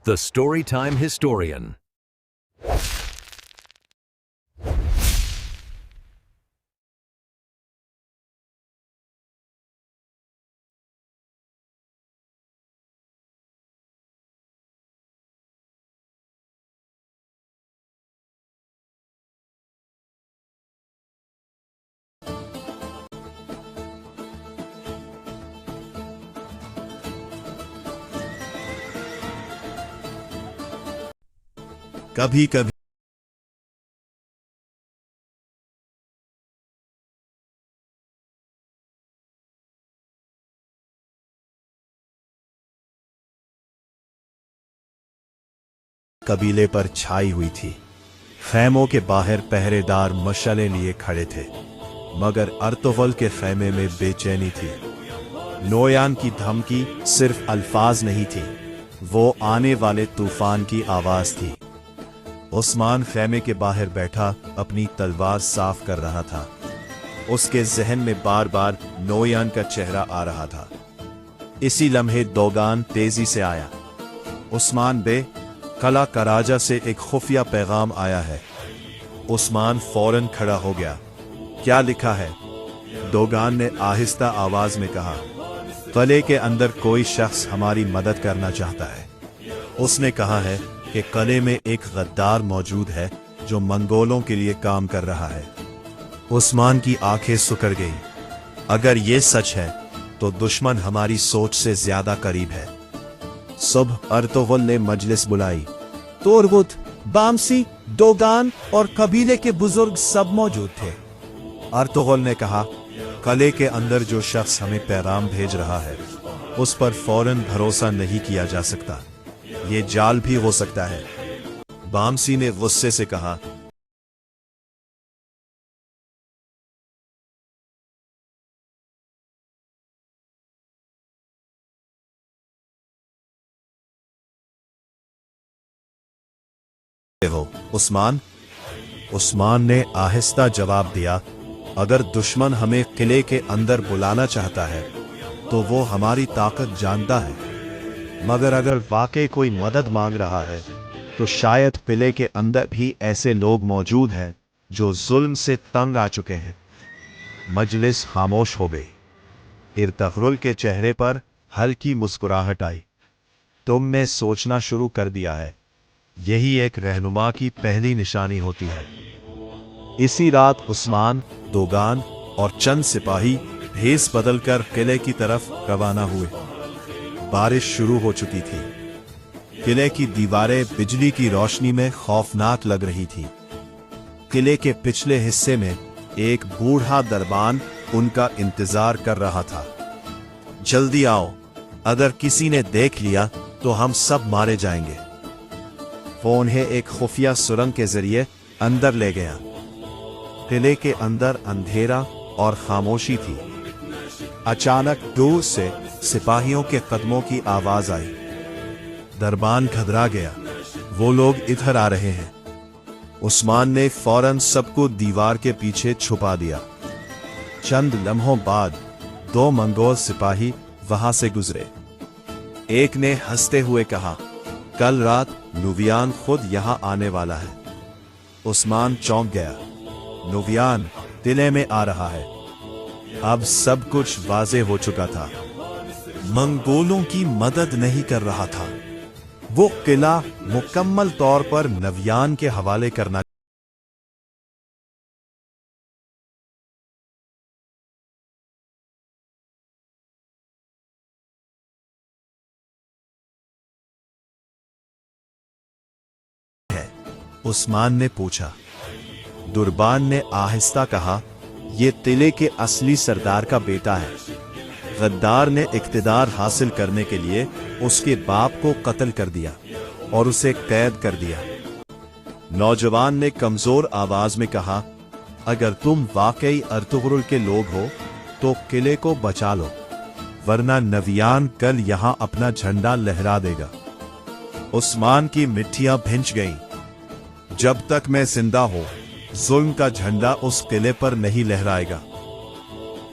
The Storytime Historian. कभी कभी कबीले पर छाई हुई थी। खैमों के बाहर पहरेदार मशाले लिए खड़े थे, मगर अर्तुगरुल के खैमे में बेचैनी थी। नोयान की धमकी सिर्फ अल्फाज नहीं थी, वो आने वाले तूफान की आवाज थी। उस्मान खैमे के बाहर बैठा अपनी तलवार साफ कर रहा था। उसके जहन में बार बार नोयान का चेहरा आ रहा था। इसी लम्हे दोगान तेजी से आया। उस्मान बे, कला कराजा से एक खुफिया पैगाम आया है। उस्मान फौरन खड़ा हो गया। क्या लिखा है? दोगान ने आहिस्ता आवाज में कहा। किले के अंदर कोई शख्स हमारी मदद करना चाहता है। उसने कहा है कि किले में एक गद्दार मौजूद है जो मंगोलों के लिए काम कर रहा है। उस्मान की आंखें सिकुड़ गई। अगर ये सच है तो दुश्मन हमारी सोच से ज्यादा करीब है। सुबह अर्तुगरुल ने मजलिस बुलाई। तोरगुत, बामसी, दोगान और कबीले के बुजुर्ग सब मौजूद थे। अर्तुगरुल ने कहा, किले के अंदर जो शख्स हमें पैगाम भेज रहा है उस पर फौरन भरोसा नहीं किया जा सकता। ये जाल भी हो सकता है। बामसी ने गुस्से से कहा, हो उस्मान। उस्मान ने आहिस्ता जवाब दिया, अगर दुश्मन हमें किले के अंदर बुलाना चाहता है तो वो हमारी ताकत जानता है, मगर अगर वाकई कोई मदद मांग रहा है तो शायद किले के अंदर भी ऐसे लोग मौजूद हैं जो जुल्म से तंग आ चुके हैं। मजलिस खामोश हो गई। अर्तुगरुल के चेहरे पर हल्की मुस्कुराहट आई। तुमने सोचना शुरू कर दिया है। यही एक रहनुमा की पहली निशानी होती है। इसी रात उस्मान, दोगान और चंद सिपाही भेस बदलकर किले की तरफ रवाना हुए। बारिश शुरू हो चुकी थी। किले की दीवारें बिजली की रोशनी में खौफनाक लग रही थी। किले के पिछले हिस्से में एक बूढ़ा दरबान उनका इंतजार कर रहा था। जल्दी आओ, अगर किसी ने देख लिया तो हम सब मारे जाएंगे। वो उन्हें एक खुफिया सुरंग के जरिए अंदर ले गया। किले के अंदर अंधेरा और खामोशी थी। अचानक दूर से सिपाहियों के कदमों की आवाज आई। दरबान घबरा गया। वो लोग इधर आ रहे हैं। उस्मान ने फौरन सबको दीवार के पीछे छुपा दिया। चंद लम्हों बाद दो मंगोल सिपाही वहां से गुजरे। एक ने हंसते हुए कहा, कल रात नुवियान खुद यहां आने वाला है। उस्मान चौंक गया। नुवियान किले में आ रहा है। अब सब कुछ वाज़ेह हो चुका था। मंगोलों की मदद नहीं कर रहा था, वो किला मुकम्मल तौर पर नवियान के हवाले करना है। उस्मान ने पूछा। दुरबान ने आहिस्ता कहा, ये किले के असली सरदार का बेटा है। गद्दार ने इख्तिदार हासिल करने के लिए उसके बाप को कत्ल कर दिया और उसे कैद कर दिया। नौजवान ने कमजोर आवाज में कहा, अगर तुम वाकई अर्तुगरुल के लोग हो तो किले को बचा लो, वरना नवियान कल यहां अपना झंडा लहरा देगा। उस्मान की मिट्टियां भिंच गईं। जब तक मैं जिंदा हूं, जुल्म का झंडा उस किले पर नहीं लहराएगा।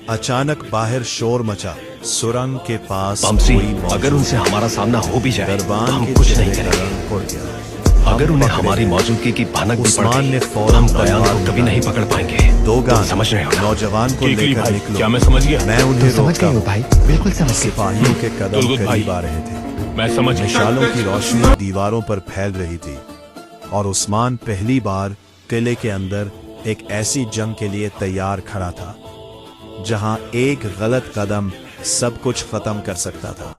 अचानक बाहर शोर मचा। सुरंग के पास बमसी, कोई मौजूद अगर उनसे हमारा सामना हो भी जाए तो दरबान हम के कुछ नहीं चेहरे का करेंगे। रंग उड़ गया। अगर हम उन्हें पकड़े हमारी गए। मौजूदगी की भनक भी पड़ उस्मान गई ने तो फौरन हम नौयान तलवार को कभी उठाई। नहीं पकड़ पाएंगे। दोगान समझ रहे हो ना? नौजवान को केकली लेकर भाई, निकलो। क्या मैं समझ गया? मैं उन्हें समझ रोकता गए हो हूँ। भाई, बिल्कुल समझ गए। सिपाहियों के कदम दुर्गुत भाई। करीब आ रहे थे। मैं समझ गया। मिसालों की रोशनी दीवारों पर फैल रही थी और उस्मान पहली बार किले के अंदर एक ऐसी जंग के लिए तैयार खड़ा था जहां एक गलत कदम सब कुछ खत्म कर सकता था।